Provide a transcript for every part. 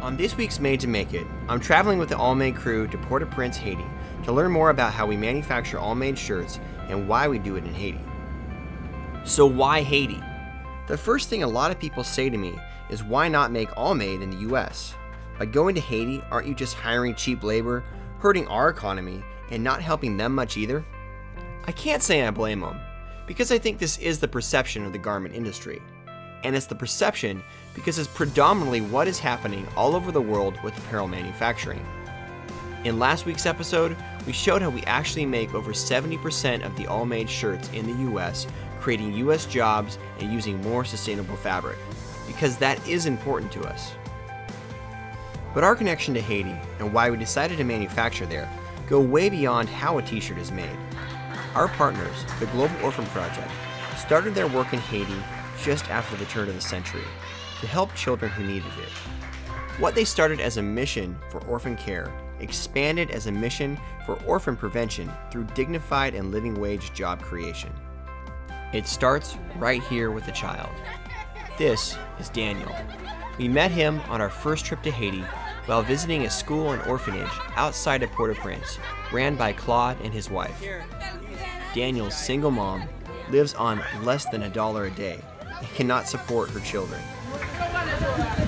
On this week's Made to Make It, I'm traveling with the Allmade crew to Port-au-Prince, Haiti, to learn more about how we manufacture Allmade shirts and why we do it in Haiti. So why Haiti? The first thing a lot of people say to me is, why not make Allmade in the US? By going to Haiti, aren't you just hiring cheap labor, hurting our economy, and not helping them much either? I can't say I blame them, because I think this is the perception of the garment industry. And it's the perception because it's predominantly what is happening all over the world with apparel manufacturing. In last week's episode, we showed how we actually make over 70% of the Allmade shirts in the US, creating US jobs and using more sustainable fabric, because that is important to us. But our connection to Haiti and why we decided to manufacture there go way beyond how a t-shirt is made. Our partners, the Global Orphan Project, started their work in Haiti just after the turn of the century to help children who needed it. What they started as a mission for orphan care expanded as a mission for orphan prevention through dignified and living wage job creation. It starts right here with the child. This is Daniel. We met him on our first trip to Haiti while visiting a school and orphanage outside of Port-au-Prince, ran by Claude and his wife. Daniel's single mom lives on less than $1 a day and cannot support her children.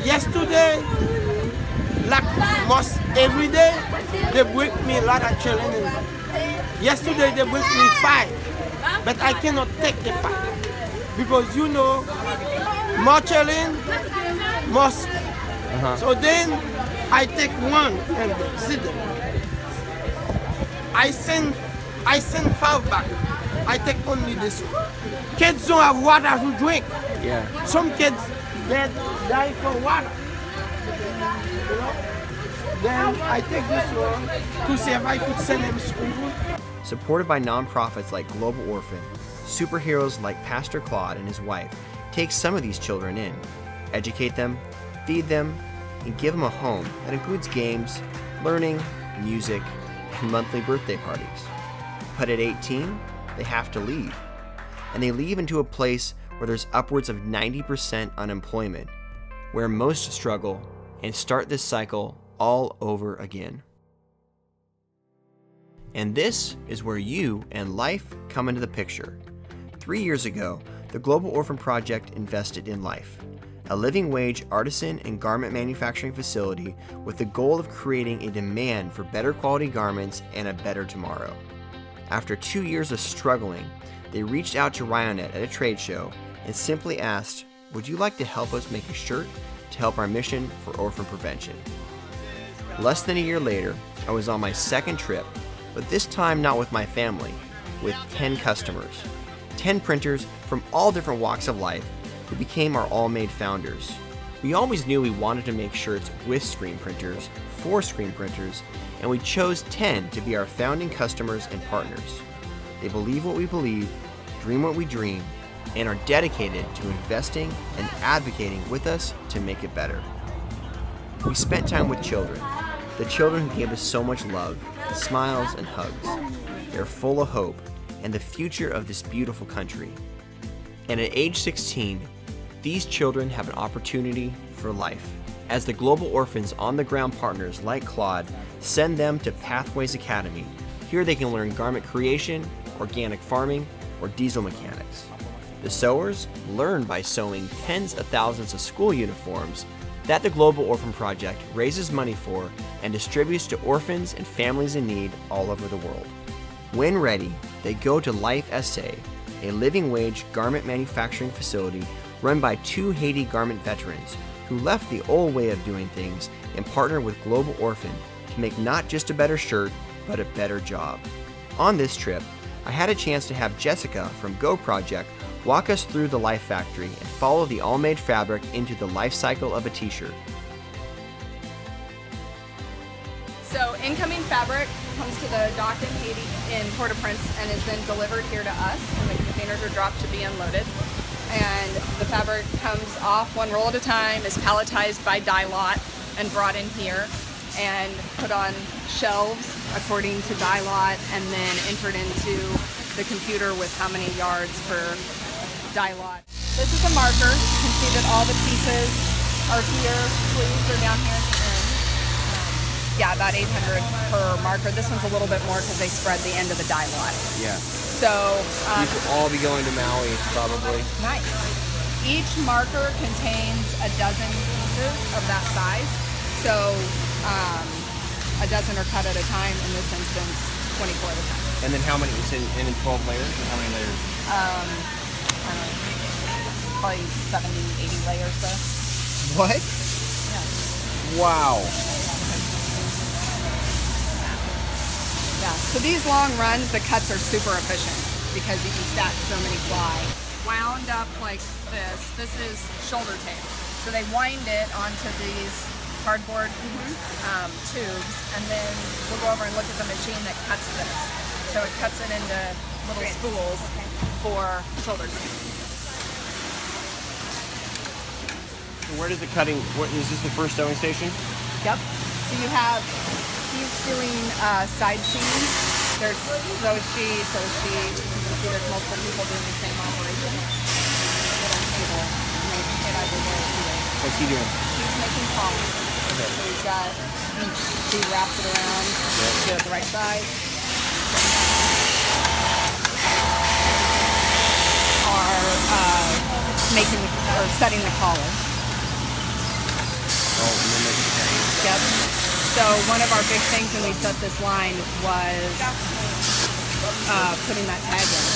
Yesterday, like most every day, they bring me a lot of children. Yesterday they bring me 5, but I cannot take the 5 because you know, more children, more space. So then I take 1 and sit there. I send 5 back. I take only this one. Kids don't have water to drink. Yeah. Some kids they die for water. You know? Then I take this one to see if I could send them to school. Supported by nonprofits like Global Orphan, superheroes like Pastor Claude and his wife take some of these children in, educate them, feed them, and give them a home that includes games, learning, music, and monthly birthday parties. But at 18, they have to leave. And they leave into a place where there's upwards of 90% unemployment, where most struggle and start this cycle all over again. And this is where you and life come into the picture. 3 years ago, the Global Orphan Project invested in Life, a living wage artisan and garment manufacturing facility with the goal of creating a demand for better quality garments and a better tomorrow. After 2 years of struggling, they reached out to Ryonet at a trade show and simply asked, would you like to help us make a shirt to help our mission for orphan prevention? Less than a year later, I was on my second trip, but this time not with my family, with 10 customers, 10 printers from all different walks of life who became our Allmade founders. We always knew we wanted to make shirts with screen printers, for screen printers, and we chose 10 to be our founding customers and partners. They believe what we believe, dream what we dream, and are dedicated to investing and advocating with us to make it better. We spent time with children, the children who gave us so much love, smiles, and hugs. They're full of hope and the future of this beautiful country. And at age 16, these children have an opportunity for life, as the Global Orphans on-the-ground partners like Claude send them to Pathways Academy. Here they can learn garment creation, organic farming, or diesel mechanics. The sewers learn by sewing tens of thousands of school uniforms that the Global Orphan Project raises money for and distributes to orphans and families in need all over the world. When ready, they go to Life SA, a living wage garment manufacturing facility run by 2 Haiti garment veterans who left the old way of doing things and partner with Global Orphan to make not just a better shirt, but a better job. On this trip, I had a chance to have Jessica from Go Project walk us through the Life Factory and follow the Allmade fabric into the life cycle of a t-shirt. So incoming fabric comes to the dock in Haiti in Port-au-Prince and is then delivered here to us, and the containers are dropped to be unloaded. And the fabric comes off 1 roll at a time, is palletized by dye lot and brought in here and put on shelves according to dye lot, and then entered into the computer with how many yards per dye lot. This is a marker. You can see that all the pieces are here, sleeves are down here at the Yeah, about 800 per marker. This one's a little bit more because they spread the end of the dye lot. Yeah. So these will all be going to Maui, probably. Nice. Each marker contains a dozen pieces of that size. So a dozen are cut at a time. In this instance, 24 at a time. And then how many? It's in 12 layers? Or how many layers? I don't know, probably 70, 80 layers though. What? Yeah. Wow. Yeah. So these long runs, the cuts are super efficient because you can stack so many ply. Wound up like this. This is shoulder tape. So they wind it onto these cardboard tubes, and then we'll go over and look at the machine that cuts this. So it cuts it into little spools for shoulder tape. Where does the cutting, is this the first sewing station? Yep. So you have, he's doing side seams. There's sew sheet. You can see there's multiple people doing the same operation. Little table. What's he doing? He's making collar. Okay. So he's got, he wraps it around to the right size. Making or setting the collar. Oh, and then there's the tag. Yep. So one of our big things when we set this line was putting that tag in.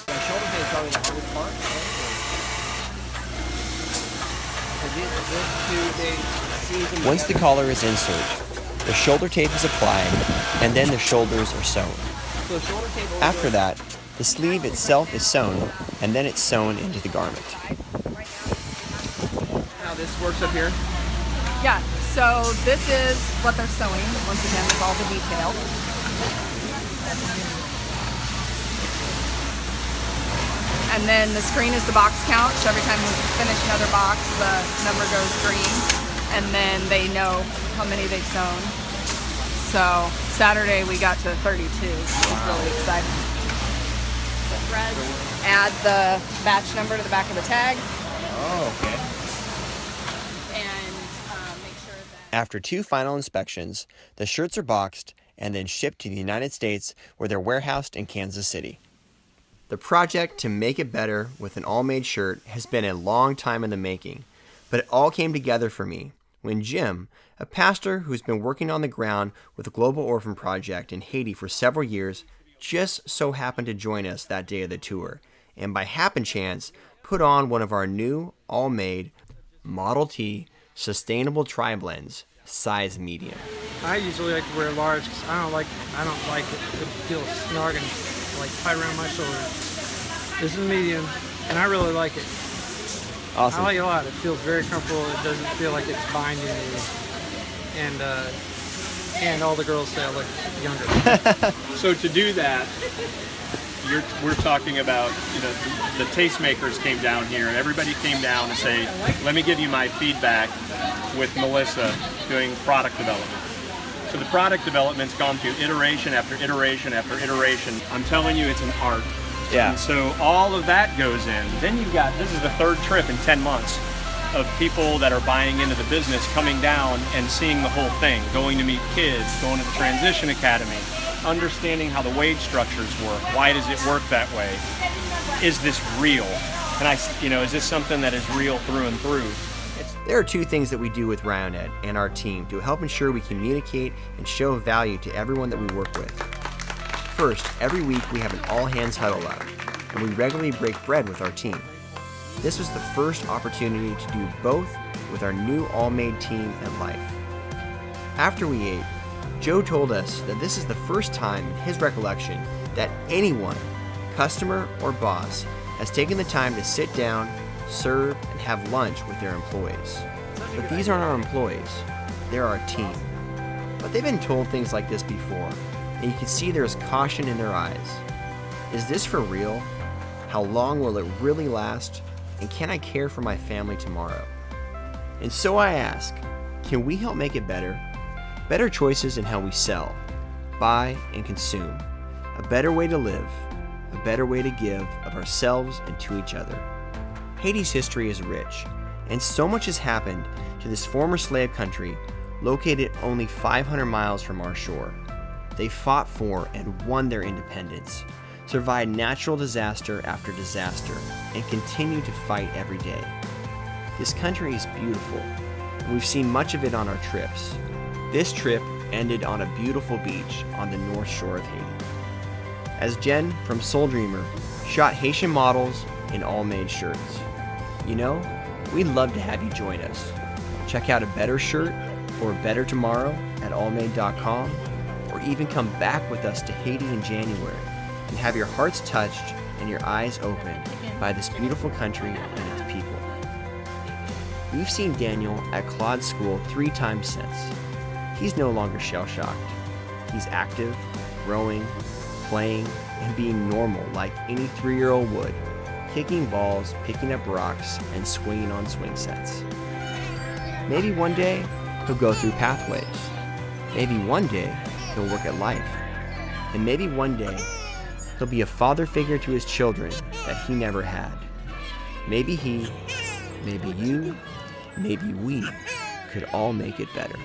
The shoulder tape is probably the hardest part. Once the collar is inserted, the shoulder tape is applied, and then the shoulders are sewn. After that, the sleeve itself is sewn, and then it's sewn into the garment. Now this works up here? Yeah, so this is what they're sewing. Once again, with all the detail. And then the screen is the box count, so every time we finish another box, the number goes green, and then they know how many they've sewn. So Saturday we got to 32, which is really exciting. Threads, add the batch number to the back of the tag. Oh, okay. And make sure that... After 2 final inspections, the shirts are boxed and then shipped to the United States, where they're warehoused in Kansas City. The project to make it better with an Allmade shirt has been a long time in the making, but it all came together for me when Jim, a pastor who's been working on the ground with the Global Orphan Project in Haiti for several years, just so happened to join us that day of the tour, and by happen chance, put on one of our new Allmade Model T Sustainable Tri-Blends, size medium. I usually like to wear large because I don't like it to feel snug and like tight around my shoulders. This is medium, and I really like it. Awesome. I like it a lot. It feels very comfortable. It doesn't feel like it's binding me. And all the girls say I look younger. So to do that, we're talking about, the tastemakers came down here, and everybody came down to say, let me give you my feedback with Melissa doing product development. So the product development's gone through iteration after iteration after iteration. I'm telling you, it's an art. Yeah. And so all of that goes in. Then you've got, this is the 3rd trip in 10 months of people that are buying into the business coming down and seeing the whole thing, going to meet kids, going to the Transition Academy, understanding how the wage structures work. Why does it work that way? Is this real? Is this something that is real through and through? There are 2 things that we do with Ryonet and our team to help ensure we communicate and show value to everyone that we work with. First, every week we have an all-hands huddle up, and we regularly break bread with our team. This was the first opportunity to do both with our new Allmade team and life. After we ate, Joe told us that this is the first time in his recollection that anyone, customer or boss, has taken the time to sit down, serve, and have lunch with their employees. But these aren't our employees, they're our team. But they've been told things like this before, and you can see there's caution in their eyes. Is this for real? How long will it really last? And can I care for my family tomorrow? And so I ask, can we help make it better? Better choices in how we sell, buy, and consume. A better way to live, a better way to give of ourselves and to each other. Haiti's history is rich, and so much has happened to this former slave country, located only 500 miles from our shore. They fought for and won their independence, survived natural disaster after disaster, and continue to fight every day. This country is beautiful, and we've seen much of it on our trips. This trip ended on a beautiful beach on the north shore of Haiti. As Jen from Soul Dreamer shot Haitian models in Allmade shirts. You know, we'd love to have you join us. Check out a better shirt or a better tomorrow at allmade.com, or even come back with us to Haiti in January and have your hearts touched and your eyes opened by this beautiful country and its people. We've seen Daniel at Claude's school 3 times since. He's no longer shell-shocked. He's active, growing, playing, and being normal like any 3-year-old would, kicking balls, picking up rocks, and swinging on swing sets. Maybe one day, he'll go through pathways. Maybe one day, he'll work at life. And maybe one day, he'll be a father figure to his children that he never had. Maybe he, maybe you, maybe we could all make it better.